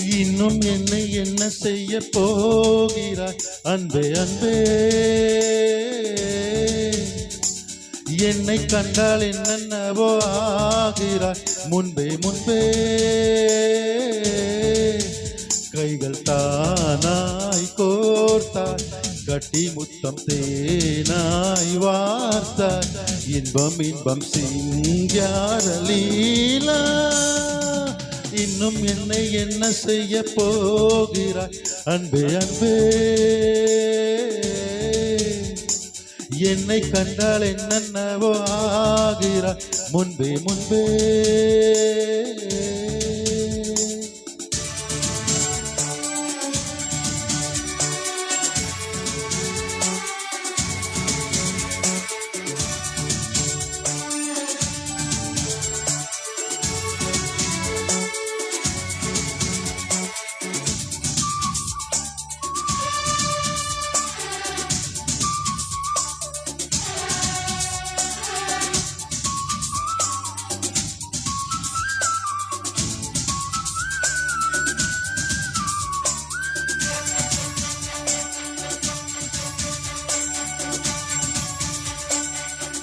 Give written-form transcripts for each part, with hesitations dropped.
இன்னும் என்னை என்ன செய்ய போகிறாய் அன்பே அன்பே. என்னை கண்டால் என்னென்னவோ ஆகிறாய் முன்பே முன்பே. கைகள் தானாய் கோர்த்தாய் கட்டி முத்தம் தேனாய் வார்த்தாய் இன்பம் இன்பம் சிங்கார லீலா. இன்னும் என்னை என்ன செய்ய போகிறாய் அன்பே அன்பே. என்னை கண்டால் என்னென்னவோ ஆகிறாய் முன்பே முன்பே.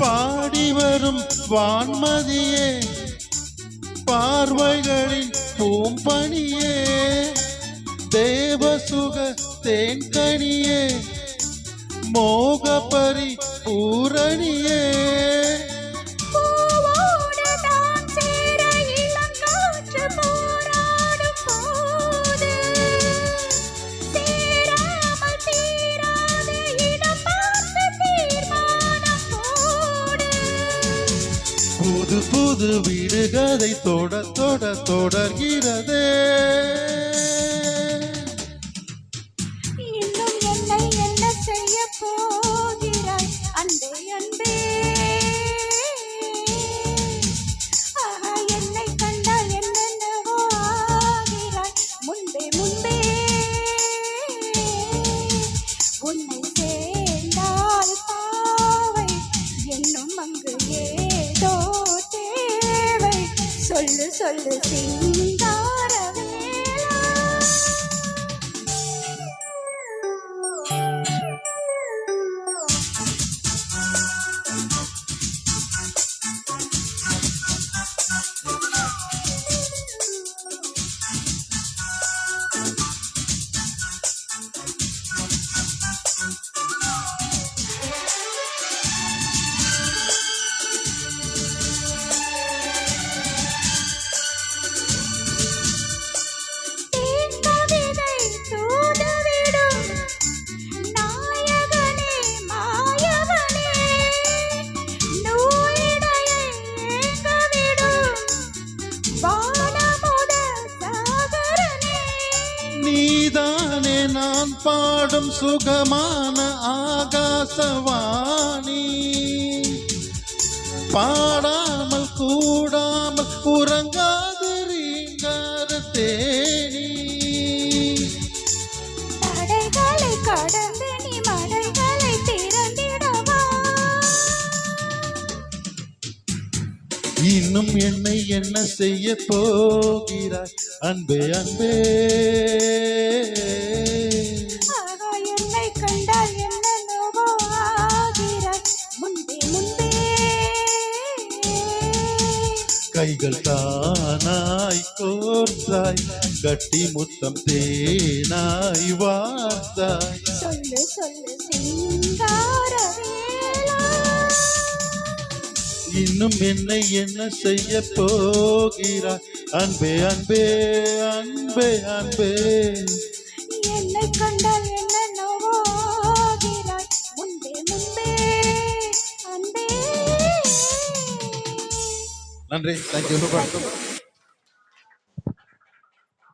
பாடி வரும் வான்மதியே பார்வைகளின் பூம்பணியே தேவசுக தேன்கனியே மோகபரி பூரணியே. புது புது வீடுகளை தொட தொட தொடர்கிறதே. இன்னும் என்னை என்ன செய்ய போகிறாய் அன்பே அன்பே. என்னை கண்டால் என்னென்னவோ ஆகிறாய் முன்பே முன்பே. உன்னை சேர்ந்தால் பாவை என்னும் அங்கு ஏதோ தேவை. சொல்லு சொல்லு சிங்கார வேளா. நீதானே நான் பாடும் சுகமான ஆகாசவாணி. பாடாமல் கூடாமல் உறங்காது ரீங்கார தேனி. தடைகளை கடந்து நீ மடைகளை திறந்திடவா. இன்னும் என்னை என்ன செய்ய போகிறாய் அன்பே அன்பே. என்னை கண்டால் என்னென்னவோ ஆகிறாய் முன்பே முன்பே. கைகள் தானாய் கோர்த்தாய் கட்டி முத்தம் தேனாய் வார்த்தாய். சொல்லு சொல்லு சிங்கார வேளா. இன்னும் என்னை என்ன செய்ய போகிறாய் அன்பே அன்பே அன்பே அன்பே. என்னை கண்டால் என்னென்னவோ ஆகிறாய் முன்பே முன்பே அன்பே. நன்றி. தேங்க்யூ.